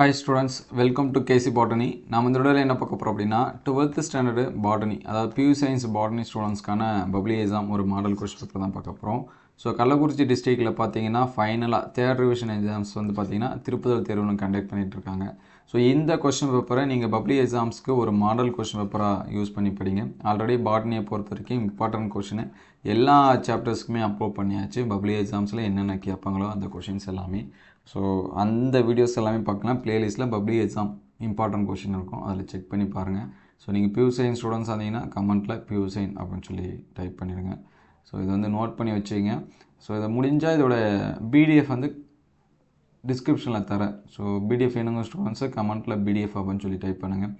Hi students, welcome to KC Botany. நாம் இந்த வீடியோல என்ன பார்க்க போறோம் அப்படினா 12th standard botany அதாவது PU science botany ஸ்டூடண்ட்ஸ்க்கான பப்ளி எக்ஸாம் ஒரு மாடல் क्वेश्चन பேப்பர் தான் பார்க்க போறோம். சோ கள்ளக்குறிச்சி டிஸ்ட்ரிக்ட்ல பாத்தீங்கன்னா ஃபைனலா தேர்ட் ரிவிஷன் எக்ஸாம்ஸ் வந்து பாத்தீங்கன்னா திருப்புதல் தேர்வுன்னு கண்டக்ட் பண்ணிட்டு இருக்காங்க. சோ இந்த क्वेश्चन பேப்பரை நீங்க பப்ளி எக்ஸாம்ஸ்க்கு ஒரு மாடல் क्वेश्चन பேப்பரா யூஸ் பண்ணி படிங்க. ஆல்ரெடி பாட்டனியை பொறுத்தவரைக்கும் இம்பார்ட்டன்ட் क्वेश्चन எல்லா சாப்டர்ஸ்க்குமே அப்லோட் பண்ணியாச்சு. பப்ளி எக்ஸாம்ஸ்ல என்னென்ன கேட்பாங்களோ அந்த क्वेश्चंस எல்லாமே ஸோ அந்த வீடியோஸ் எல்லாமே பார்க்கலாம். பிளேலிஸ்ட்டில் பப்ளி எக்ஸாம் இம்பார்ட்டன்ட் கொஷின் இருக்கும், அதில் செக் பண்ணி பாருங்கள். ஸோ நீங்கள் பியூ சயின்ஸ் ஸ்டூடெண்ட்ஸ் ஆனீங்கன்னா கமெண்ட்டில் பியூ சயின் அப்படின்னு சொல்லி டைப் பண்ணிடுங்க. ஸோ இது வந்து நோட் பண்ணி வச்சுங்க. ஸோ இதை முடிஞ்சால் இதோட பிடிஎஃப் வந்து டிஸ்கிரிப்ஷனில் தரேன். ஸோ பிடிஎஃப் வேணுங்க ஸ்டூடெண்ட்ஸு கமெண்ட்டில் பிடிஎஃப் அப்படின்னு சொல்லி டைப் பண்ணுங்கள்.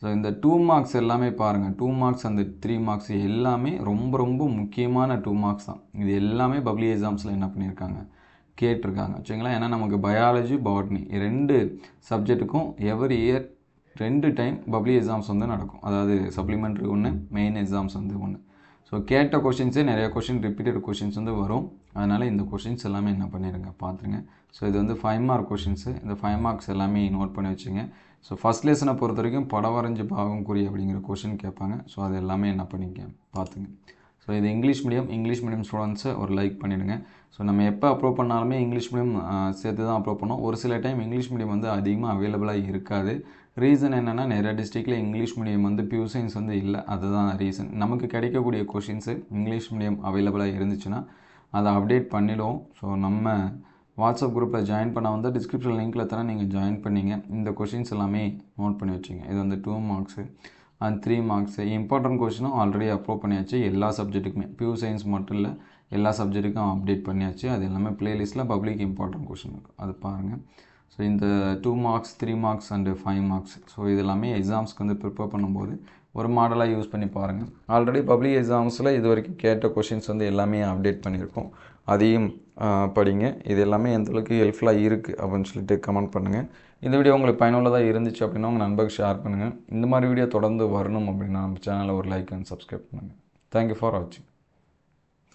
ஸோ இந்த 2 மார்க்ஸ் எல்லாமே பாருங்கள். 2 மார்க்ஸ் அந்த 3 மார்க்ஸ் எல்லாமே ரொம்ப முக்கியமான 2 மார்க்ஸ் தான். இது எல்லாமே பப்ளி எக்ஸாம்ஸில் என்ன பண்ணியிருக்காங்க கேட்டிருக்காங்க சரிங்களா. ஏன்னா நமக்கு பயாலஜி பாட்னி ரெண்டு சப்ஜெக்ட்டுக்கும் every year 2 time public exams வந்து நடக்கும். அதாவது சப்ளிமெண்ட்ரி ஒன்று, மெயின் எக்ஸாம்ஸ் வந்து ஒன்று. ஸோ கேட்ட கொஷின்ஸே நிறைய கொஷின் ரிப்பீட்டட் கொஷின்ஸ் வந்து வரும். அதனால் இந்த கொஷின்ஸ் எல்லாமே என்ன பண்ணிடுங்க பார்த்துருங்க. ஸோ இது வந்து 5 மார்க் கொஷின்ஸு. இந்த 5 மார்க்ஸ் எல்லாமே நோட் பண்ணி வச்சுங்க. ஸோ ஃபஸ்ட் லெசனை பொறுத்த வரைக்கும் படம் வரைஞ்சு பாகம் குறி அப்படிங்கிற கொஷின் கேட்பாங்க. ஸோ அது எல்லாமே என்ன பண்ணிக்க பார்த்துங்க. ஸோ இது இங்கிலீஷ் மீடியம் ஸ்டூடெண்ட்ஸை ஒரு லைக் பண்ணிவிடுங்க. ஸோ நம்ம எப்போ அப்லோட் பண்ணாலுமே இங்கிலீஷ் மீடியம் சேர்த்து தான் அப்லோட் பண்ணோம். ஒரு சில டைம் இங்கிலீஷ் மீடியம் வந்து அதிகமாக அவைலபிளாக இருக்காது. ரீசன் என்னென்னா நிறைய டிஸ்ட்ரிக்டில் இங்கிலீஷ் மீடியம் வந்து பியூ சயின்ஸ் வந்து இல்லை. அதுதான் ரீசன். நமக்கு கிடைக்கக்கூடிய கொஷின்ஸு இங்கிலீஷ் மீடியம் அவைலபிளாக இருந்துச்சுன்னா அதை அப்டேட் பண்ணிவிடுவோம். ஸோ நம்ம வாட்ஸ்அப் குரூப்பில் ஜாயின் பண்ண வந்து டிஸ்கிரிப்ஷன் லிங்க்கில் தானே நீங்கள் ஜாயின் பண்ணிங்க. இந்த கொஷின்ஸ் எல்லாமே நோட் பண்ணி வச்சுங்க. இது வந்து 2 மார்க்ஸு அண்ட் 3 மார்க்ஸு இம்பார்ட்டன்ட் கொஷினும் ஆல்ரெடி அப்லோட் பண்ணியாச்சு. எல்லா சப்ஜெக்ட்டுக்குமே பியூ சயின்ஸ் மட்டும் இல்லை, எல்லா சப்ஜெக்ட்டுக்கும் அப்டேட் பண்ணியாச்சு. அது எல்லாமே பிளேலிஸ்ட்டில் பப்ளிக் இம்பார்ட்டன்ட் கொஷின் இருக்கும், அது பாருங்கள். ஸோ இந்த 2 marks 3 marks and 5 marks so இது எல்லாமே எக்ஸாம்ஸ்க்கு வந்து ப்ரிப்பேர் பண்ணும்போது ஒரு மாடலாக யூஸ் பண்ணி பாருங்கள். ஆல்ரெடி பப்ளிக் எக்ஸாம்ஸில் இது வரைக்கும் கேட்ட கொஷின்ஸ் வந்து எல்லாமே அப்டேட் பண்ணியிருக்கோம், அதையும் படிங்க. இது எல்லாமே எந்தளவுக்கு ஹெல்ப்ஃபுல்லாக இருக்குது அப்படின்னு சொல்லிட்டு கமெண்ட் பண்ணுங்கள். இந்த வீடியோ உங்களுக்கு பயனுள்ளதாக இருந்துச்சு அப்படின்னா உங்கள் நண்பருக்கு ஷேர் பண்ணுங்கள். இந்த மாதிரி வீடியோ தொடர்ந்து வரணும் அப்படின்னா நம்ம சேனலில் ஒரு லைக் அண்ட் சப்ஸ்கிரைப் பண்ணுங்கள். தேங்க்யூ ஃபார் வாட்சிங்.